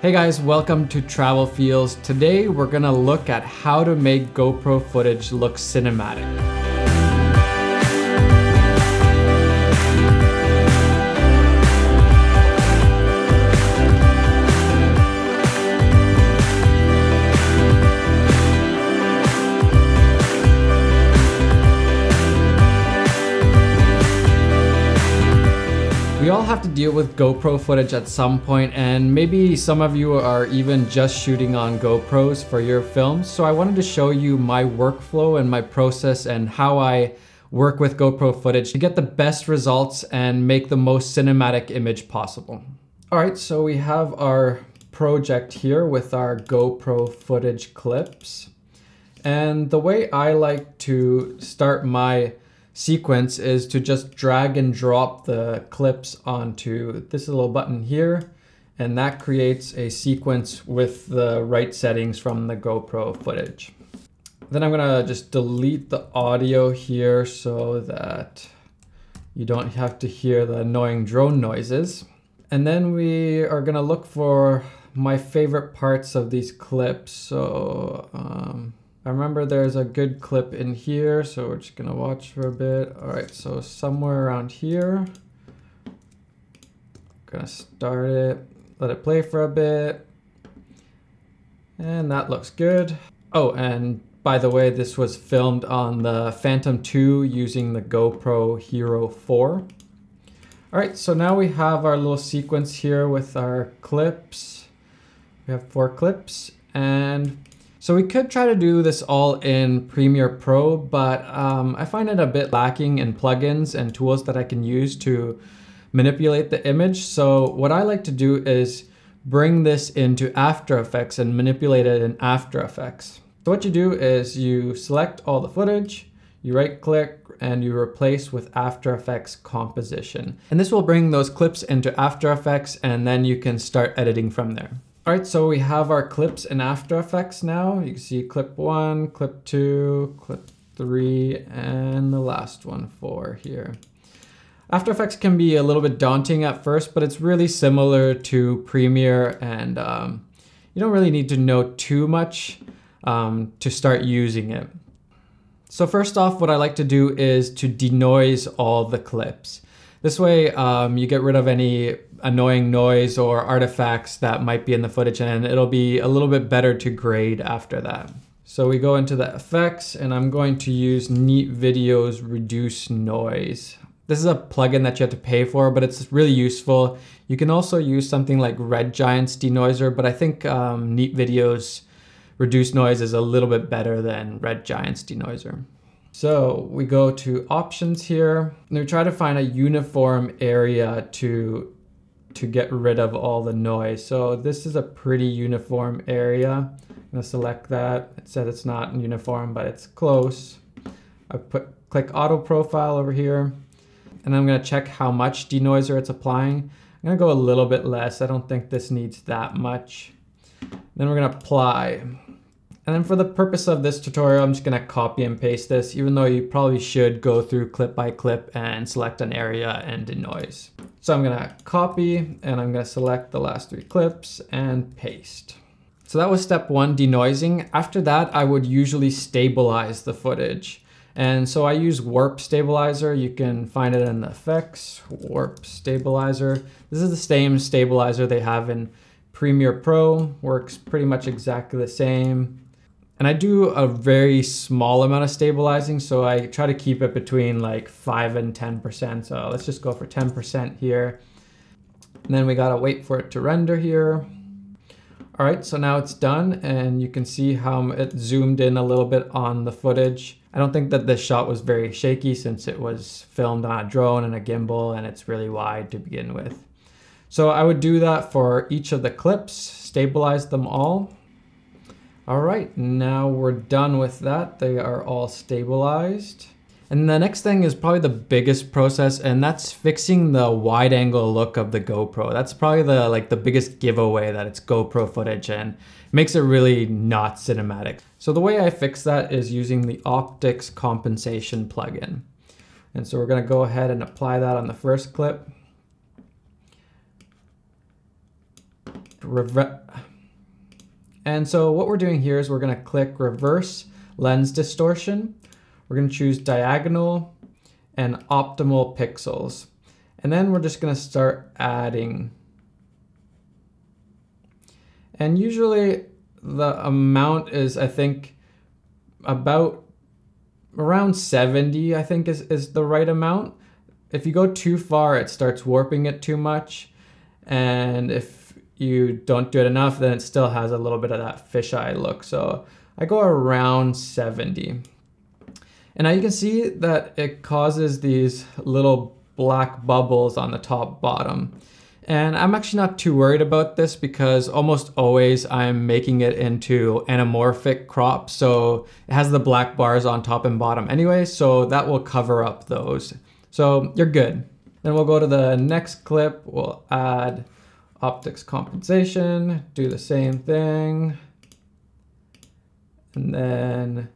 Hey guys, welcome to Travel Feels. Today we're gonna look at how to make GoPro footage look cinematic. We all have to deal with GoPro footage at some point, and maybe some of you are even just shooting on GoPros for your films. So I wanted to show you my workflow and my process and how I work with GoPro footage to get the best results and make the most cinematic image possible. All right, so we have our project here with our GoPro footage clips. And the way I like to start my sequence is to just drag and drop the clips onto this little button here, and that creates a sequence with the right settings from the GoPro footage. Then I'm gonna just delete the audio here so that you don't have to hear the annoying drone noises. And then we are gonna look for my favorite parts of these clips. So I remember there's a good clip in here, so we're just gonna watch for a bit. All right, so somewhere around here, gonna start it, let it play for a bit, and that looks good. Oh, and by the way, this was filmed on the Phantom 2 using the GoPro Hero 4. All right, so now we have our little sequence here with our clips. We have 4 clips, and so we could try to do this all in Premiere Pro, but I find it a bit lacking in plugins and tools that I can use to manipulate the image. So what I like to do is bring this into After Effects and manipulate it in After Effects. So what you do is you select all the footage, you right click, and you replace with After Effects composition. And this will bring those clips into After Effects, and then you can start editing from there. All right, so we have our clips in After Effects now. You can see clip 1, clip 2, clip 3, and the last one 4 here. After Effects can be a little bit daunting at first, but it's really similar to Premiere, and you don't really need to know too much to start using it. So first off, what I like to do is to denoise all the clips. This way you get rid of any annoying noise or artifacts that might be in the footage, and it'll be a little bit better to grade after that. So we go into the effects, and I'm going to use Neat Video's Reduce Noise. This is a plugin that you have to pay for, but it's really useful. You can also use something like Red Giant's denoiser, but I think Neat Video's Reduce Noise is a little bit better than Red Giant's denoiser. So we go to options here, and we try to find a uniform area to get rid of all the noise. So this is a pretty uniform area. I'm gonna select that. It said it's not uniform, but it's close. I click auto profile over here, and I'm gonna check how much denoiser it's applying. I'm gonna go a little bit less. I don't think this needs that much. Then we're gonna apply. And then for the purpose of this tutorial, I'm just gonna copy and paste this, even though you probably should go through clip by clip and select an area and denoise. So I'm gonna copy, and I'm gonna select the last 3 clips and paste. So that was step 1, denoising. After that, I would usually stabilize the footage. And so I use warp stabilizer. You can find it in the effects, warp stabilizer. This is the same stabilizer they have in Premiere Pro, works pretty much exactly the same. And I do a very small amount of stabilizing, so I try to keep it between like 5 and 10%. So let's just go for 10% here. And then we gotta wait for it to render here. All right, so now it's done, and you can see how it zoomed in a little bit on the footage. I don't think that this shot was very shaky since it was filmed on a drone and a gimbal, and it's really wide to begin with. So I would do that for each of the clips, stabilize them all. All right, now we're done with that. They are all stabilized. And the next thing is probably the biggest process, and that's fixing the wide angle look of the GoPro. That's probably the biggest giveaway that it's GoPro footage and makes it really not cinematic. So the way I fix that is using the optics compensation plugin. And so we're gonna go ahead and apply that on the first clip. And so what we're doing here is we're going to click reverse lens distortion. We're going to choose diagonal and optimal pixels. And then we're just going to start adding. And usually the amount is, I think, about around 70, I think is the right amount. If you go too far, it starts warping it too much. And if you don't do it enough, then it still has a little bit of that fisheye look. So I go around 70. And now you can see that it causes these little black bubbles on the top bottom. And I'm actually not too worried about this because almost always I'm making it into anamorphic crop. So it has the black bars on top and bottom anyway, so that will cover up those. So you're good. Then we'll go to the next clip. We'll add optics compensation, do the same thing. And then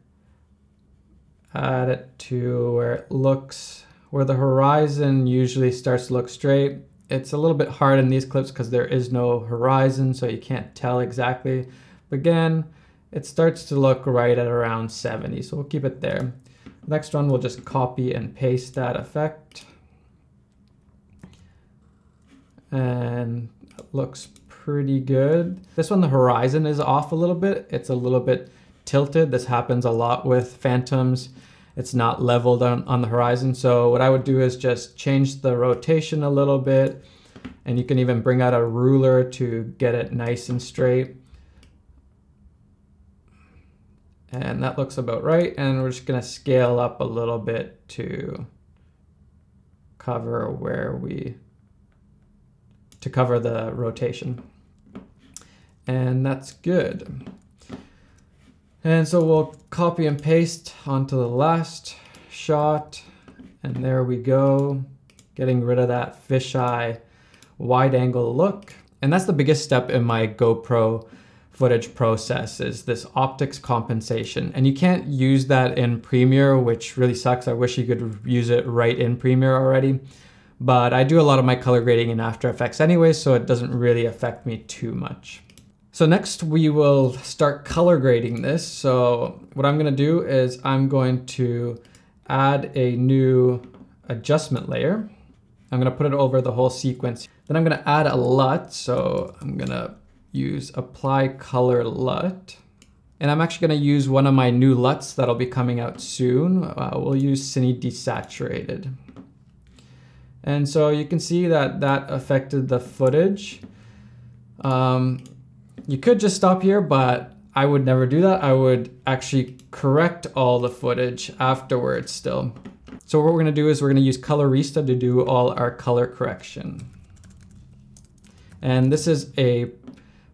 add it to where it looks, where the horizon usually starts to look straight. It's a little bit hard in these clips because there is no horizon, so you can't tell exactly. But again, it starts to look right at around 70, so we'll keep it there. Next one, we'll just copy and paste that effect. And it looks pretty good. This one, the horizon is off a little bit. It's a little bit tilted. This happens a lot with phantoms. It's not leveled on the horizon. So what I would do is just change the rotation a little bit. And you can even bring out a ruler to get it nice and straight. And that looks about right. And we're just gonna scale up a little bit to cover to cover the rotation. And that's good. And so we'll copy and paste onto the last shot. And there we go, getting rid of that fisheye wide angle look. And that's the biggest step in my GoPro footage process, is this optics compensation. And you can't use that in Premiere, which really sucks. I wish you could use it right in Premiere already. But I do a lot of my color grading in After Effects anyway, so it doesn't really affect me too much. So next we will start color grading this. So what I'm gonna do is I'm going to add a new adjustment layer. I'm gonna put it over the whole sequence. Then I'm gonna add a LUT. So I'm gonna use apply color LUT. And I'm actually gonna use one of my new LUTs that'll be coming out soon. We'll use Cine Desaturated. And so you can see that that affected the footage. You could just stop here, but I would never do that. I would actually correct all the footage afterwards still. So what we're gonna do is we're gonna use Colorista to do all our color correction. And this is a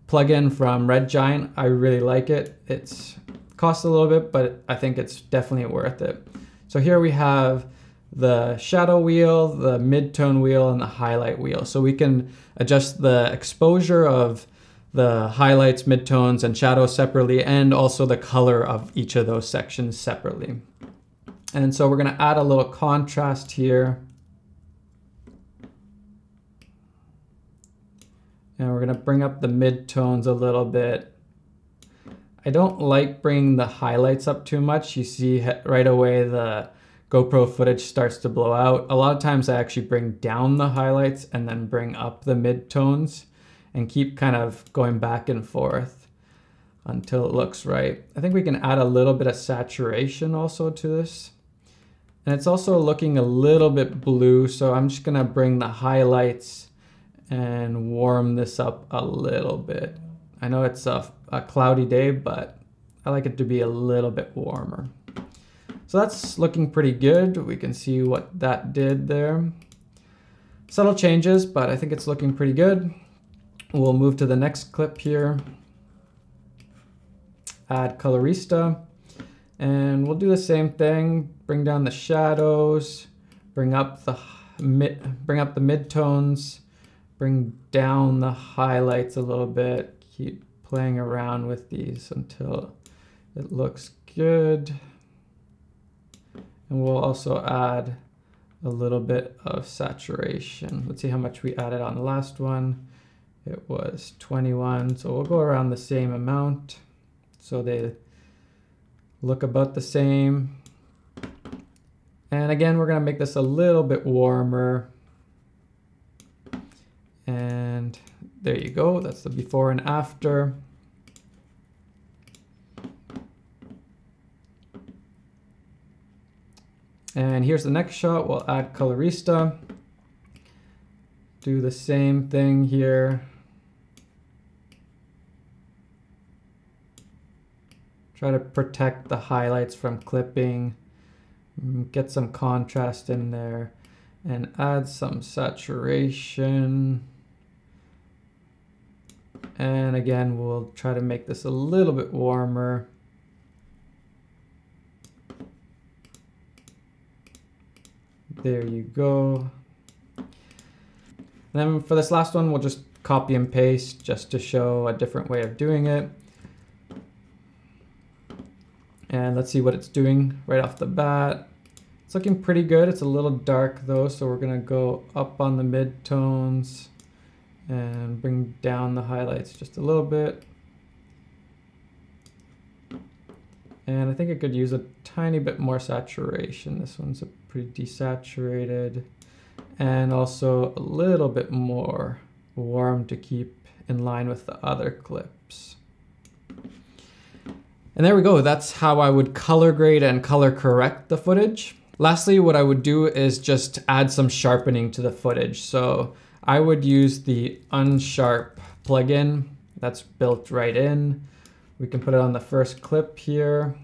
plugin from Red Giant. I really like it. It costs a little bit, but I think it's definitely worth it. So here we have the shadow wheel, the mid-tone wheel, and the highlight wheel. So we can adjust the exposure of the highlights, midtones, and shadows separately, and also the color of each of those sections separately. And so we're gonna add a little contrast here. And we're gonna bring up the midtones a little bit. I don't like bringing the highlights up too much. You see right away the GoPro footage starts to blow out. A lot of times I actually bring down the highlights and then bring up the midtones and keep kind of going back and forth until it looks right. I think we can add a little bit of saturation also to this. And it's also looking a little bit blue, so I'm just gonna bring the highlights and warm this up a little bit. I know it's a cloudy day, but I like it to be a little bit warmer. So that's looking pretty good. We can see what that did there. Subtle changes, but I think it's looking pretty good. We'll move to the next clip here. Add Colorista. And we'll do the same thing. Bring down the shadows, bring up the midtones, bring down the highlights a little bit. Keep playing around with these until it looks good. And we'll also add a little bit of saturation. Let's see how much we added on the last one. it was 21. So we'll go around the same amount so they look about the same. And again, we're gonna make this a little bit warmer. And there you go, that's the before and after. And here's the next shot, we'll add Colorista. Do the same thing here. Try to protect the highlights from clipping. Get some contrast in there and add some saturation. And again, we'll try to make this a little bit warmer. There you go. And then for this last one, we'll just copy and paste just to show a different way of doing it. And let's see what it's doing right off the bat. It's looking pretty good. It's a little dark though, so we're gonna go up on the midtones and bring down the highlights just a little bit. And I think I could use a tiny bit more saturation. This one's pretty desaturated. And also a little bit more warm to keep in line with the other clips. And there we go. That's how I would color grade and color correct the footage. Lastly, what I would do is just add some sharpening to the footage. So I would use the Unsharp plugin that's built right in. We can put it on the first clip here.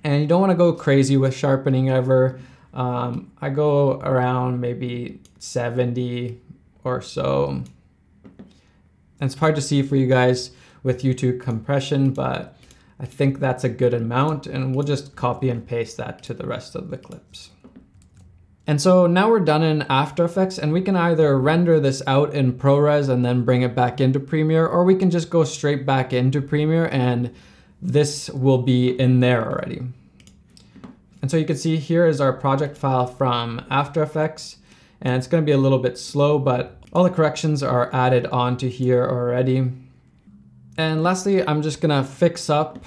And you don't want to go crazy with sharpening ever. I go around maybe 70 or so. And it's hard to see for you guys with YouTube compression, but I think that's a good amount, and we'll just copy and paste that to the rest of the clips. And so now we're done in After Effects, and we can either render this out in ProRes and then bring it back into Premiere, or we can just go straight back into Premiere and this will be in there already. And so you can see here is our project file from After Effects, and it's going to be a little bit slow, but all the corrections are added onto here already. And lastly, I'm just gonna fix up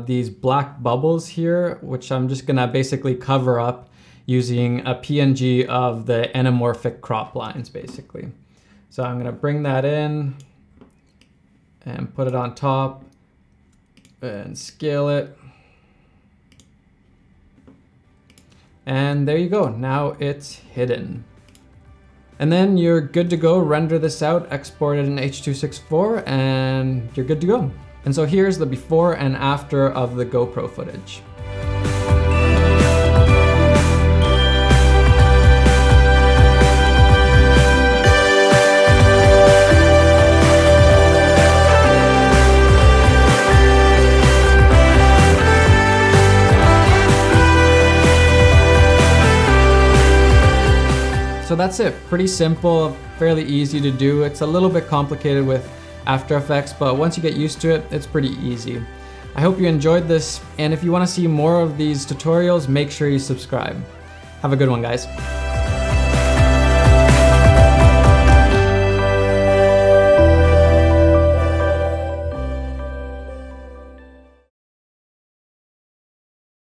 these black bubbles here, which I'm just gonna basically cover up using a PNG of the anamorphic crop lines, basically. So I'm gonna bring that in and put it on top and scale it. And there you go, now it's hidden. And then you're good to go, render this out, export it in H.264, and you're good to go. And so here's the before and after of the GoPro footage. So that's it, pretty simple, fairly easy to do. It's a little bit complicated with After Effects, but once you get used to it, it's pretty easy. I hope you enjoyed this, and if you want to see more of these tutorials, make sure you subscribe. Have a good one, guys.